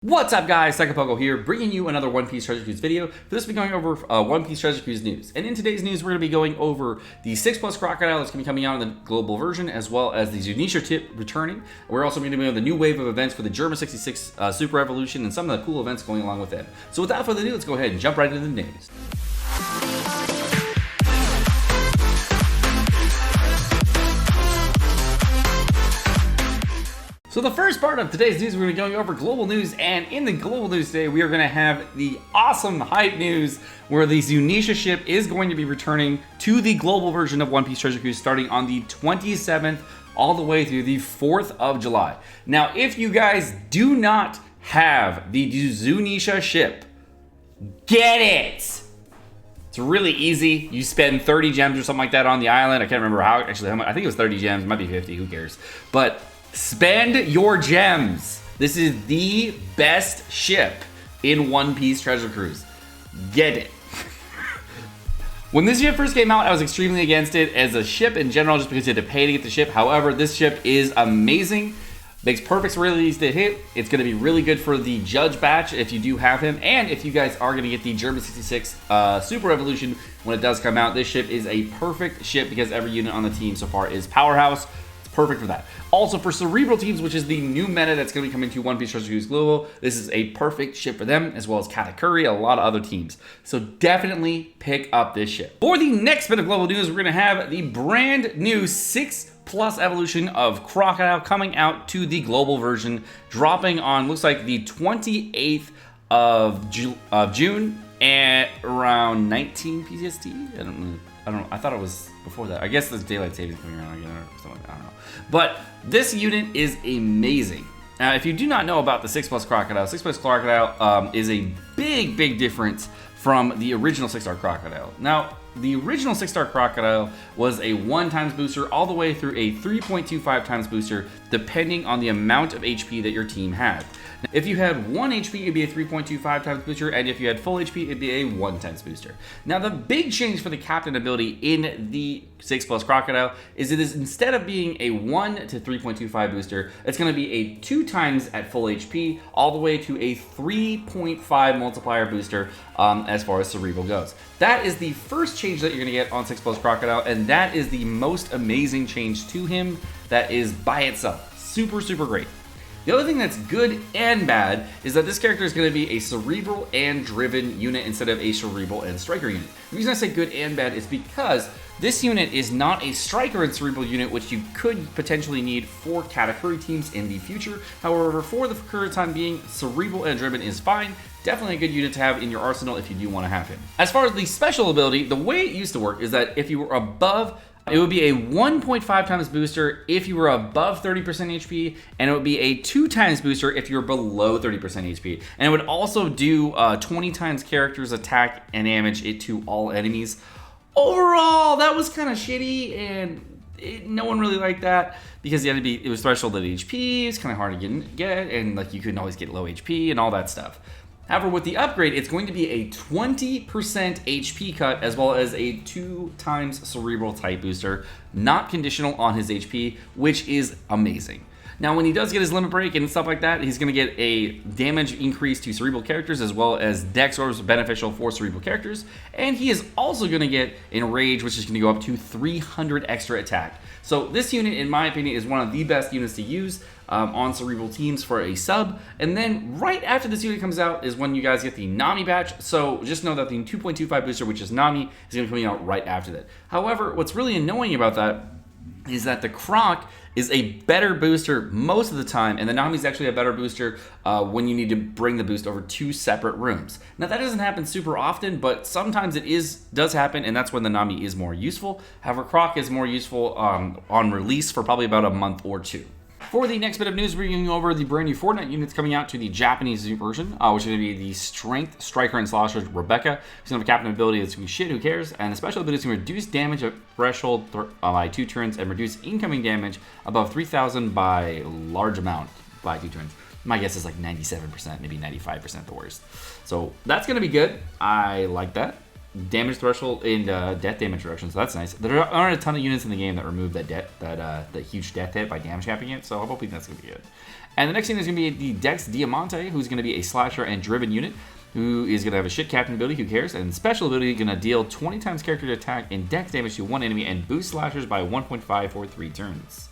What's up guys, Sekapoko here, bringing you another One Piece Treasure Cruise video. For this, we'll be going over One Piece Treasure Cruise news. And in today's news, we're going to be going over the 6+ Crocodile that's going to be coming out in the global version, as well as the Zunisha tip returning. We're also going to be on the new wave of events for the Germa 66 Super Evolution and some of the cool events going along with it. So without further ado, let's go ahead and jump right into the news. So the first part of today's news, we're going to be going over global news, and in the global news today, we are going to have the awesome hype news where the Zunisha ship is going to be returning to the global version of One Piece Treasure Cruise starting on the 27th all the way through the 4th of July. Now, if you guys do not have the Zunisha ship, get it! It's really easy. You spend 30 gems or something like that on the island. I can't remember how much. I think it was 30 gems. It might be 50. Who cares? But spend your gems. This is the best ship in One Piece Treasure Cruise. Get it. When this ship first came out, I was extremely against it as a ship in general, just because you had to pay to get the ship. However, this ship is amazing. Makes perfect for really easy to hit. It's going to be really good for the Judge batch if you do have him. And if you guys are going to get the Germa 66 Super Evolution when it does come out, this ship is a perfect ship because every unit on the team so far is powerhouse. Perfect for that. Also for cerebral teams, which is the new meta that's going to be coming to One Piece Treasure Cruise Global, this is a perfect ship for them, as well as Katakuri, a lot of other teams. So definitely pick up this ship. For the next bit of global news, we're going to have the brand new 6+ evolution of Crocodile coming out to the global version, dropping on, looks like the 28th of June at around 19 PST. I don't know. I thought it was before that. I guess there's daylight savings coming around again or something like that. I don't know. But this unit is amazing. Now, if you do not know about the 6+ Crocodile, 6+ Crocodile is a big difference from the original 6-star Crocodile. Now, the original 6-star Crocodile was a 1x booster all the way through a 3.25x booster, depending on the amount of HP that your team had. If you had 1 HP, it'd be a 3.25x booster, and if you had full HP, it'd be a 1x booster. Now, the big change for the captain ability in the 6+ Crocodile is it is, instead of being a 1 to 3.25 booster, it's going to be a 2x at full HP, all the way to a 3.5 multiplier booster as far as cerebral goes. That is the first change that you're going to get on 6+ Crocodile, and that is the most amazing change to him that is by itself. Super great. The other thing that's good and bad is that this character is going to be a cerebral and driven unit instead of a cerebral and striker unit. The reason I say good and bad is because this unit is not a striker and cerebral unit, which you could potentially need for Katakuri teams in the future. However, for the current time being, cerebral and driven is fine. Definitely a good unit to have in your arsenal if you do want to have him. As far as the special ability, the way it used to work is that if you were above, it would be a 1.5x booster if you were above 30% HP, and it would be a 2x booster if you're below 30% HP. And it would also do 20 times characters attack and damage it to all enemies. Overall, that was kind of shitty, and no one really liked that because it was threshold at HP. It's kind of hard to get, and like you couldn't always get low HP and all that stuff. However, with the upgrade, it's going to be a 20% HP cut as well as a 2x cerebral type booster, not conditional on his HP, which is amazing. Now, when he does get his limit break and stuff like that, he's going to get a damage increase to cerebral characters as well as dex orbs beneficial for cerebral characters. And he is also going to get enrage, which is going to go up to 300 extra attack. So this unit, in my opinion, is one of the best units to use on cerebral teams for a sub. And then right after this unit comes out is when you guys get the Nami batch. So just know that the 2.25 booster, which is Nami, is going to be coming out right after that. However, what's really annoying about that is that the Croc is a better booster most of the time, and the Nami is actually a better booster when you need to bring the boost over 2 separate rooms. Now, that doesn't happen super often, but sometimes it does happen, and that's when the Nami is more useful. However, Croc is more useful on release for probably about a month or 2. For the next bit of news, we're going over the brand new Fortnite units coming out to the Japanese version, which is going to be the Strength, Striker, and Slosher Rebecca. She's going to have a captain ability that's going to be shit, who cares? And the special ability is going to reduce damage at threshold by 2 turns and reduce incoming damage above 3,000 by a large amount by 2 turns. My guess is like 97%, maybe 95% at the worst. So that's going to be good. I like that. Damage threshold in death damage reduction, so that's nice. There aren't a ton of units in the game that remove that huge death hit by damage capping it, so I'm hoping that's going to be good. And the next thing is going to be the Dex Diamante, who's going to be a slasher and driven unit, who is going to have a shit captain ability, who cares, and special ability going to deal 20 times character attack and dex damage to one enemy and boost slashers by 1.5 for 3 turns.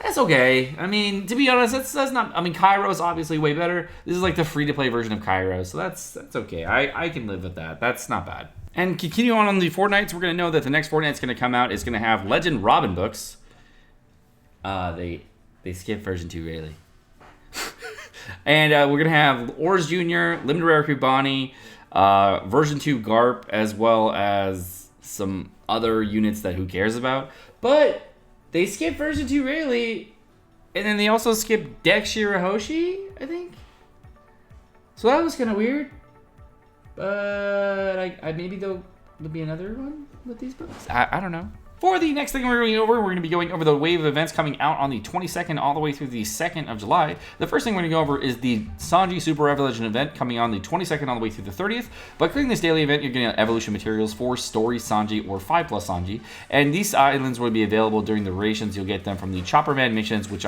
That's okay. I mean, to be honest, that's not... I mean, Kairo's obviously way better. This is like the free-to-play version of Kairo, so that's okay. I can live with that. That's not bad. And continue on the Fortnights, we're going to know that the next Fortnite's going to come out is going to have Legend Robin books. They skipped version 2, really. And we're going to have Ors Jr., Limited Rare Kubani, version 2 Garp, as well as some other units that who cares about. But they skipped version 2 Rayleigh, and then they also skipped Dex Shirahoshi, I think. So that was kind of weird. But I maybe there'll be another one with these books. I don't know. For the next thing we're going to be going over the wave of events coming out on the 22nd all the way through the 2nd of July. The first thing we're going to go over is the Sanji Super Evolution event coming on the 22nd all the way through the 30th. By clicking this daily event, you're getting evolution materials for Story Sanji or 5+ Sanji. And these islands will be available during the rations. You'll get them from the Chopperman missions, which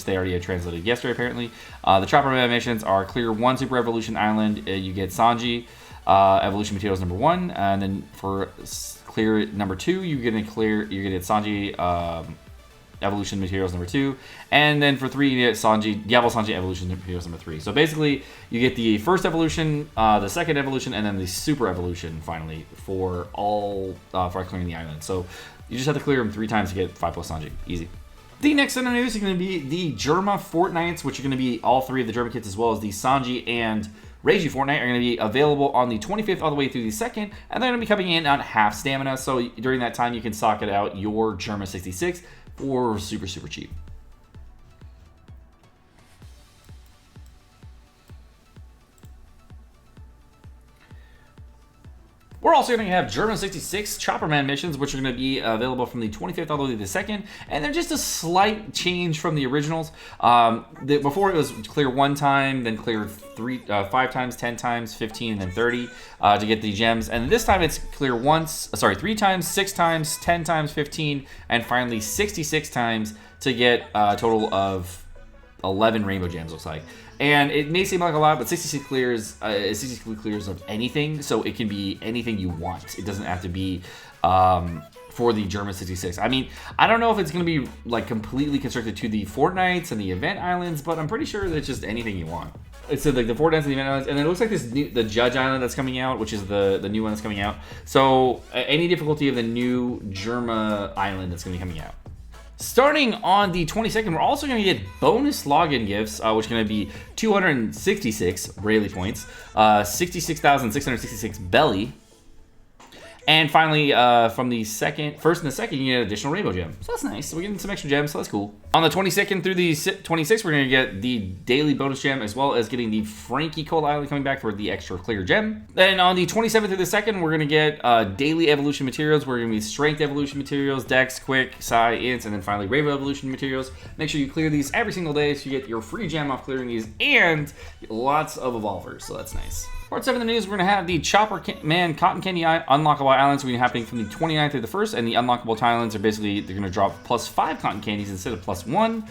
they already had translated yesterday, apparently. The Chopperman missions are clear 1 Super Evolution Island. You get Sanji. Evolution materials number 1, and then for clear number 2, you're gonna get Sanji evolution materials number 2, and then for 3 you get Diablo Sanji evolution materials number 3. So basically, you get the first evolution, the second evolution, and then the super evolution finally for all for clearing the island. So you just have to clear them 3 times to get 5+ Sanji. Easy. The next set of news is going to be the Germa Fortnights, which are going to be all 3 of the Germa kits, as well as the Sanji and Reiji Fortnite are going to be available on the 25th all the way through the 2nd, and they're going to be coming in on half stamina, so during that time you can socket out your Germa 66 for super, super cheap. We're also going to have Germa 66 Chopperman missions, which are going to be available from the 25th all the way to the 2nd, and they're just a slight change from the originals. Before it was clear 1 time, then clear 5 times, 10 times, 15, and then 30 to get the gems. And this time it's clear 3 times, 6 times, 10 times, 15, and finally 66 times to get a total of 11 rainbow gems, looks like. And it may seem like a lot, but 66 clears of anything, so it can be anything you want. It doesn't have to be for the Germa 66. I mean, I don't know if it's going to be like completely constricted to the Fortnights and the event islands, but I'm pretty sure that it's just anything you want. It said like the Fortnights and the event islands, and it looks like the Judge Island that's coming out, which is the new one that's coming out. So any difficulty of the new Germa island that's going to be coming out. Starting on the 22nd, we're also going to get bonus login gifts, which are going to be 266 Rayleigh points, 66,666 belly, and finally, from the first and the second, you get an additional rainbow gem. So that's nice. So we're getting some extra gems, so that's cool. On the 22nd through the 26th, we're going to get the daily bonus gem, as well as getting the Frankie Cola Island coming back for the extra clear gem. Then on the 27th through the 2nd, we're going to get daily evolution materials. We're going to be strength evolution materials, dex, quick, psi, ints, and then finally rainbow evolution materials. Make sure you clear these every single day so you get your free gem off clearing these, and lots of evolvers, so that's nice. Part 7 of the news, we're going to have the Chopperman Cotton Candy Unlockable Islands going to be happening from the 29th through the 1st, and the unlockable islands are basically, they're going to drop +5 cotton candies instead of +1.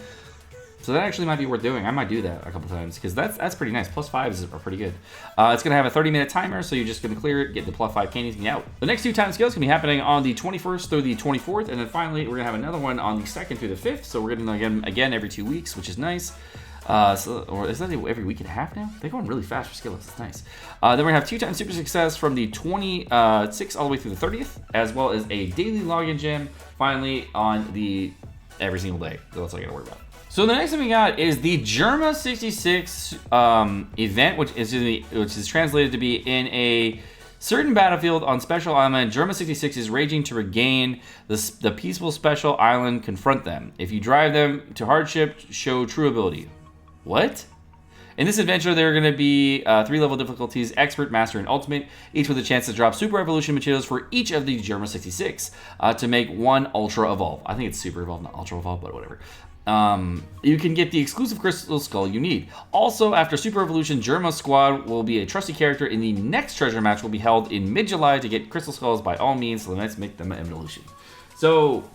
So that actually might be worth doing. I might do that a couple times, because that's pretty nice. +5s are pretty good. It's going to have a 30-minute timer, so you're just going to clear it, get the +5 candies, and get out. The next 2 time scales going to be happening on the 21st through the 24th, and then finally, we're going to have another one on the 2nd through the 5th, so we're getting them again every 2 weeks, which is nice. Or is that every week and a half now? They're going really fast for skillets. It's nice. Then we're going to have 2 times super success from the 26th all the way through the 30th, as well as a daily login gem finally on the every single day. So that's all I got to worry about. So the next thing we got is the Germa 66 event, which is translated to be in a certain battlefield on Special Island. Germa 66 is raging to regain the peaceful Special Island. Confront them. If you drive them to hardship, show true ability. What? In this adventure, there are going to be 3 level difficulties: Expert, Master, and Ultimate, each with a chance to drop Super Evolution materials for each of the Germa 66 to make 1 Ultra Evolve. I think it's Super Evolve, not Ultra Evolve, but whatever. You can get the exclusive Crystal Skull you need. Also, after Super Evolution, Germa Squad will be a trusty character in the next treasure match will be held in mid-July. To get Crystal Skulls, by all means, so let's make them an evolution. So,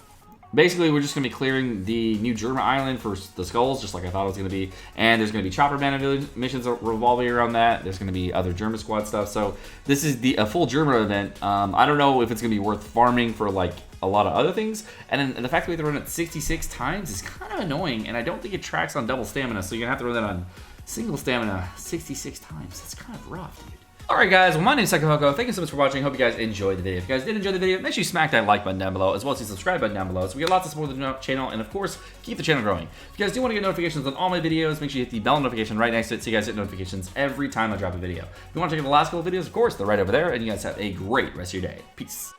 Basically, we're just going to be clearing the new Germa island for the skulls, just like I thought it was going to be. And there's going to be Chopperman missions revolving around that. There's going to be other Germa squad stuff. So this is a full Germa event. I don't know if it's going to be worth farming for like a lot of other things. And then the fact that we have to run it 66 times is kind of annoying. And I don't think it tracks on double stamina. So you're going to have to run that on single stamina 66 times. That's kind of rough, dude. Alright guys, well my name is Sekapoko. Thank you so much for watching. Hope you guys enjoyed the video. If you guys did enjoy the video, make sure you smack that like button down below, as well as the subscribe button down below, so we get lots of support for the channel, and of course, keep the channel growing. If you guys do want to get notifications on all my videos, make sure you hit the bell notification right next to it so you guys get notifications every time I drop a video. If you want to check out the last couple videos, of course, they're right over there, and you guys have a great rest of your day. Peace.